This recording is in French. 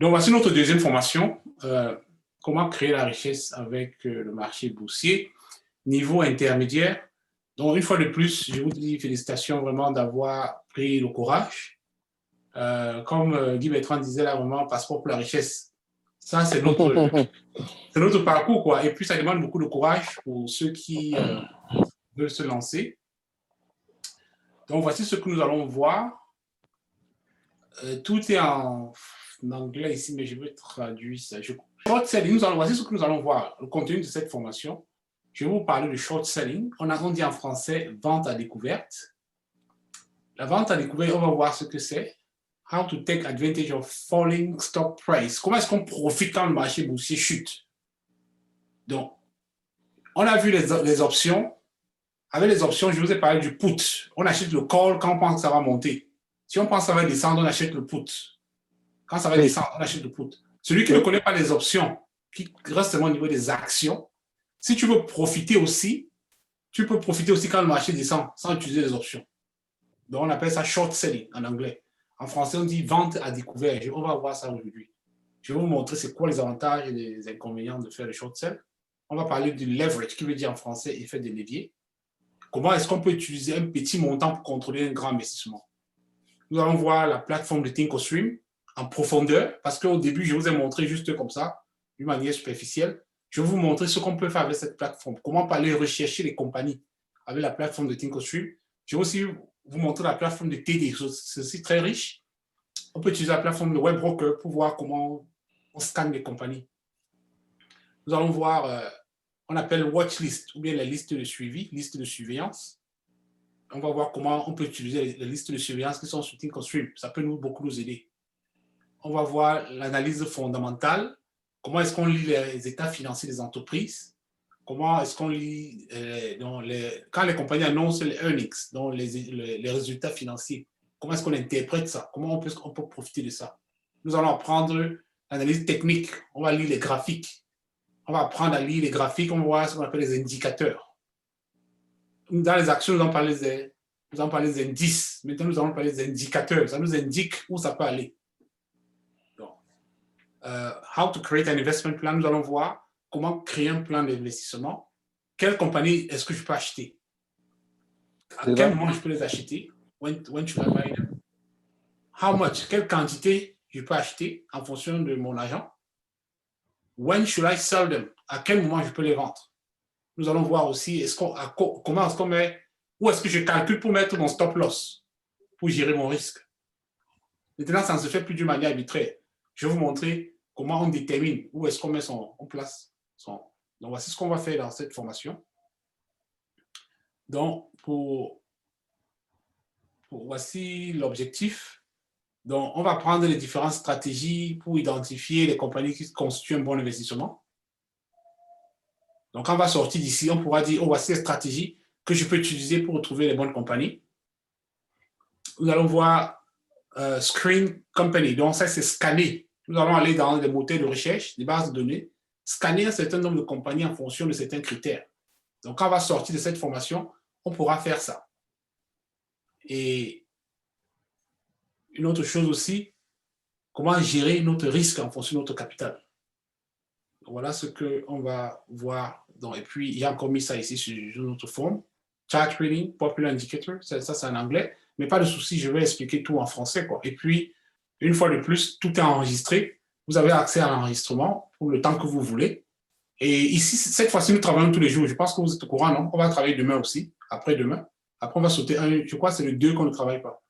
Donc, voici notre deuxième formation. Comment créer la richesse avec le marché boursier, niveau intermédiaire. Donc, une fois de plus, je vous dis félicitations vraiment d'avoir pris le courage. Comme Guy Bertrand disait là, vraiment, passeport pour la richesse. Ça, c'est notre parcours, quoi. Et puis, ça demande beaucoup de courage pour ceux qui veulent se lancer. Donc, voici ce que nous allons voir. Tout est en anglais ici, mais je vais traduire ça. Short selling, voici ce que nous allons voir, le contenu de cette formation. Je vais vous parler de short selling. On dit en français vente à découverte. La vente à découverte, on va voir ce que c'est. How to take advantage of falling stock price. Comment est-ce qu'on profite quand le marché boursier chute? Donc, on a vu les options. Avec les options, je vous ai parlé du put. On achète le call quand on pense que ça va monter. Si on pense que ça va descendre, on achète le put. Quand ça va Oui, descendre, on achète le put. Celui qui ne oui. connaît pas les options, qui reste seulement au niveau des actions, si tu veux profiter aussi, tu peux profiter aussi quand le marché descend sans utiliser les options. Donc, on appelle ça short selling en anglais. En français, on dit vente à découvert. On va voir ça aujourd'hui. Je vais vous montrer c'est quoi les avantages et les inconvénients de faire le short sell. On va parler du leverage, qui veut dire en français effet de levier. Comment est-ce qu'on peut utiliser un petit montant pour contrôler un grand investissement? Nous allons voir la plateforme de Thinkorswim en profondeur, parce qu'au début, je vous ai montré juste comme ça, d'une manière superficielle. Je vais vous montrer ce qu'on peut faire avec cette plateforme, comment on peut aller rechercher les compagnies avec la plateforme de Thinkorswim. Je vais aussi vous montrer la plateforme de TD, c'est aussi très riche. On peut utiliser la plateforme de WebBroker pour voir comment on scanne les compagnies. Nous allons voir, on appelle watchlist, ou bien les listes de suivi, listes de surveillance. On va voir comment on peut utiliser les listes de surveillance qui sont sur Thinkorswim. Ça peut beaucoup nous aider. On va voir l'analyse fondamentale. Comment est-ce qu'on lit les états financiers des entreprises? Comment est-ce qu'on lit quand les compagnies annoncent les earnings, donc les résultats financiers? Comment est-ce qu'on interprète ça? Comment on peut profiter de ça? Nous allons apprendre l'analyse technique. On va lire les graphiques. On va apprendre à lire les graphiques. On va voir ce qu'on appelle les indicateurs. Dans les actions, nous allons parler des indices. Maintenant, nous allons parler des indicateurs. Ça nous indique où ça peut aller. How to create an investment plan. Nous allons voir comment créer un plan d'investissement. Quelle compagnie est-ce que je peux acheter? À quel moment je peux les acheter? When should I buy them? How much? Quelle quantité je peux acheter en fonction de mon argent? When should I sell them? À quel moment je peux les vendre? Nous allons voir aussi comment est-ce qu'on met, où est-ce que je calcule pour mettre mon stop loss, pour gérer mon risque. Maintenant, ça ne se fait plus d'une manière arbitraire. Je vais vous montrer comment on détermine où est-ce qu'on met on place son. Donc, voici ce qu'on va faire dans cette formation. Donc, voici l'objectif. Donc, on va prendre les différentes stratégies pour identifier les compagnies qui constituent un bon investissement. Donc, quand on va sortir d'ici, on pourra dire, oh, voici les stratégies que je peux utiliser pour retrouver les bonnes compagnies. Nous allons voir Screen Company. Donc, ça, c'est scanner. Nous allons aller dans les moteurs de recherche, des bases de données, scanner un certain nombre de compagnies en fonction de certains critères. Donc, quand on va sortir de cette formation, on pourra faire ça. Et une autre chose aussi, comment gérer notre risque en fonction de notre capital. Donc, voilà ce qu'on va voir. Donc, et puis, il y a encore mis ça ici sur notre forme. Chart Reading, Popular Indicator, ça c'est en anglais. Mais pas de souci, je vais expliquer tout en français, quoi. Et puis, une fois de plus, tout est enregistré. Vous avez accès à l'enregistrement pour le temps que vous voulez. Et ici, cette fois-ci, nous travaillons tous les jours. Je pense que vous êtes au courant, non? On va travailler demain aussi, après-demain. Après, on va sauter un. Je crois que c'est le 2 qu'on ne travaille pas.